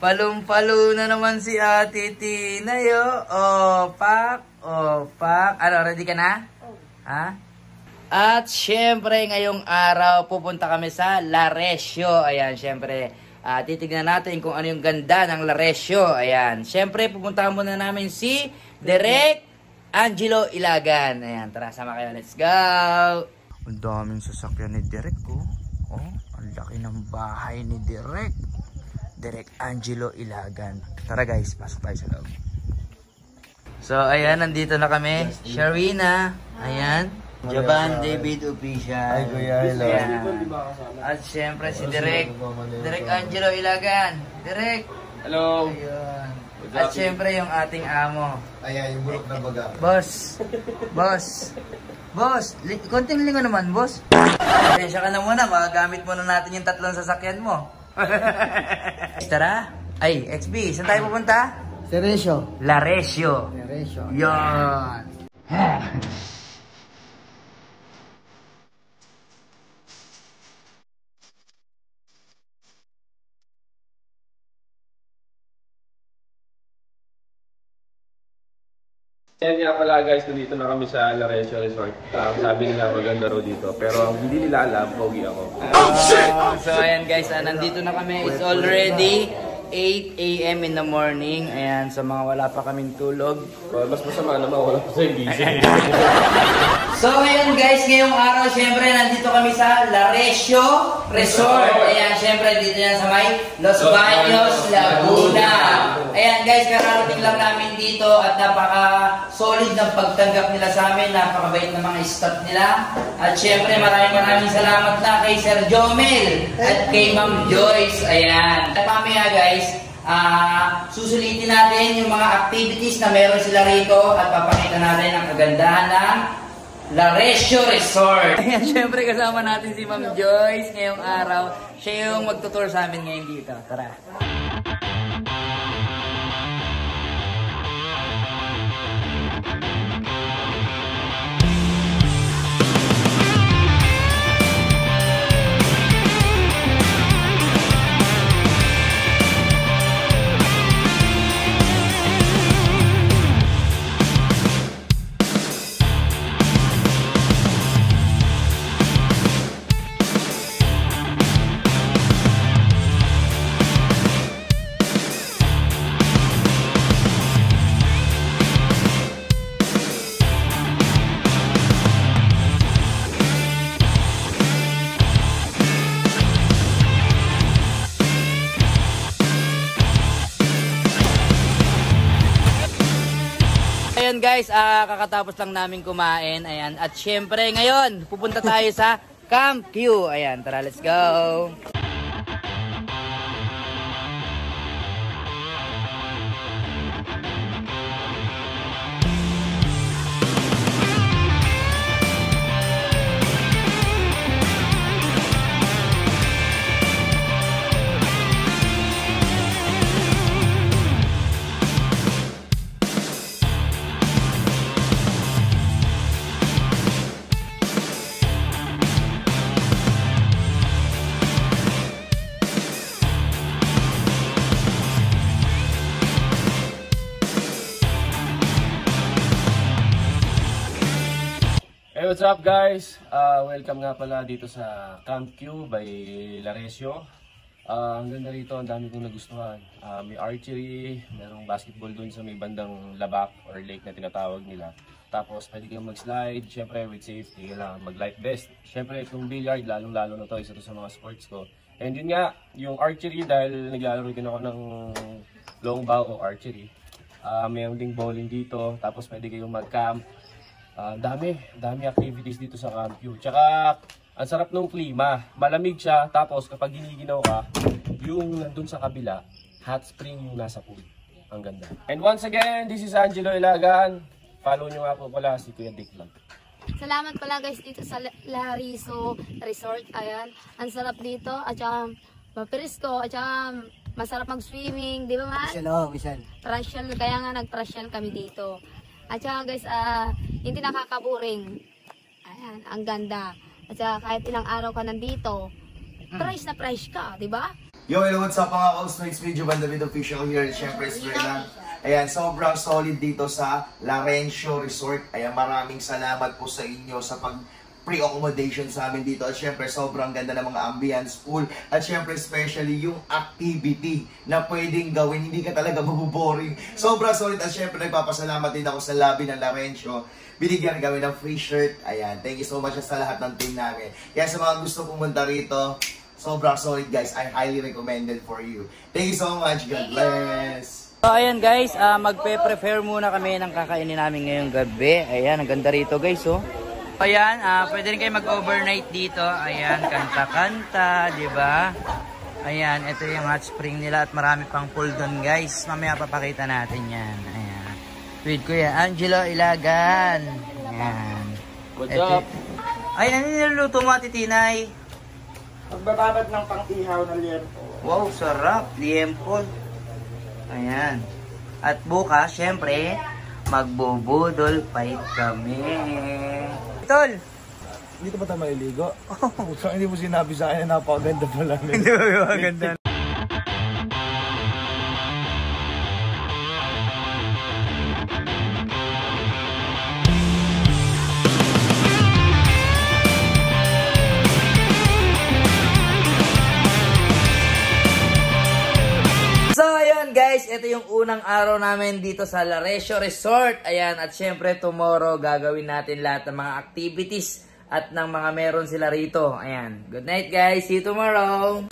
Palong-palo na naman si Ate Tina, yo. Opak, opak. Ano, ready ka na? Ha? At syempre, ngayong araw, pupunta kami sa Laresio. Ayan, syempre, titignan natin kung ano yung ganda ng Laresio. Ayan, syempre, pupuntahan muna namin si Direk Angelo Ilagan. Ayan, tara, sama kayo. Let's go! Ang daming sasakyan ni Direk, oh. Oh, ang laki ng bahay ni Direk. Direk Angelo Ilagan. Tara guys, pasok tayo sa loob. So, ayan, nandito na kami. Sharina. Ayan. Jaban David Official. Ay, Kuya, hello. At syempre si Direk Angelo Ilagan. Direk. Hello. Ayan. At syempre yung ating amo. Ayan, yung burok na baga. Boss. Konting lingo naman, boss. Pasensya ka na muna, magagamit muna natin yung tatlong sasakyan mo. Tara. Ay, XB, saan tayo pupunta? Laresio. Yan. Yan nga pala guys, nandito na kami sa Laresio Resort. Sabi nila maganda raw dito, pero hindi nila alam, pogi ako. So ayan guys, nandito na kami. It's already 8 AM in the morning. Ayan, sa mga wala pa kaming tulog. Well, mas masama naman, wala pa sa gising. So ngayon guys, ngayong araw, syempre nandito kami sa Laresio Resort. Ayan, syempre dito yan sa may Los Baños, Laguna. Ayan guys, kararating lang namin dito at napaka-solid ng pagtanggap nila sa amin. Napakabait ng mga staff nila. At syempre maraming salamat na kay Sir Jomel at kay Ma'am Joyce. Ayan. At mamaya guys, susulitin natin yung mga activities na meron sila rito at papakita natin ang kagandahan ng Laresio Resort. Ayan, syempre kasama natin si Ma'am Joyce ngayong araw. Siya yung magtutour sa amin ngayon dito. Tara. Ayan guys, kakatapos lang namin kumain. Ayan, at syempre ngayon, pupunta tayo sa Camp Q. Ayan, tara, let's go! Hey, what's up guys? Welcome nga pala dito sa Camp Q by Laresio. Ang ganda rito, ang dami kong nagustuhan. May archery, merong basketball dun sa may bandang labak or lake na tinatawag nila. Tapos pwede kayong mag-slide, syempre with safety, kailangan mag-life vest. Syempre itong billiard, lalong-lalo na to, isa to sa mga sports ko. And yun nga, yung archery, dahil naglalaro din ako ng long bow o archery. Mayroon ding bowling dito, tapos pwede kayong mag-camp. Dami activities dito sa Camp Q. Tsaka, ang sarap ng klima. Malamig siya, tapos kapag giniginaw ka, yung nandun sa kabila, hot spring yung nasa pool. Ang ganda. And once again, this is Angelo Ilagan. Follow nyo nga po pala si Kuya Dick Vlog. Salamat pala guys dito sa Laresio Resort. Ayan, ang sarap dito. At saka, mapresko. At saka, masarap mag-swimming. Di ba man? Pasyal, kaya nga nag-pasyal kami dito. At saka guys, hindi nakakaboring. Ayan, ang ganda. At saka kahit ilang araw ka nandito, fresh na fresh ka, di ba? Yo, hello, what's up mga Kausnoids? Video Band David Official here. Siyempre, lang. Ayan, sobrang solid dito sa Larencio Resort. Ayan, maraming salamat po sa inyo sa pre-accommodation sa amin dito. At syempre, sobrang ganda ng mga ambience, pool. At syempre, especially yung activity na pwedeng gawin. Hindi ka talaga mabuboring. Sobrang solid. At syempre, nagpapasalamat din ako sa lobby ng Larencio. Binigyan kami ng free shirt. Ayan, thank you so much sa lahat ng team namin. Kaya sa mga gusto pumunta rito, sobrang solid guys. I highly recommend it for you. Thank you so much. God bless. So ayan guys, magpe-prepare muna kami ng kakainin namin ngayong gabi. Ayan, ang ganda rito guys, oh. Ayan, pwede rin kayo mag-overnight dito. Ayan, kanta-kanta, di ba? Ayan, ito yung hot spring nila at marami pang pool doon guys. Mamaya papakita natin yan. Ayan. With Kuya Angelo Ilagan. Ayan. What's up? Ay, ano niluluto mo, Ate Tinay? Magbababad ng pang-ihaw na liempo. Wow, sarap. Liempo. Ayan. At bukas, syempre, magbubudol fight kami. Tol! Hindi ka ba tayo maliligo? So, hindi mo sinabi sa akin na napakaganda pala. Hindi ba maganda? Guys, ito yung unang araw namin dito sa Laresio Resort. Ayan, at syempre tomorrow gagawin natin lahat ng mga activities at ng mga meron sila rito. Ayan, good night guys, see you tomorrow!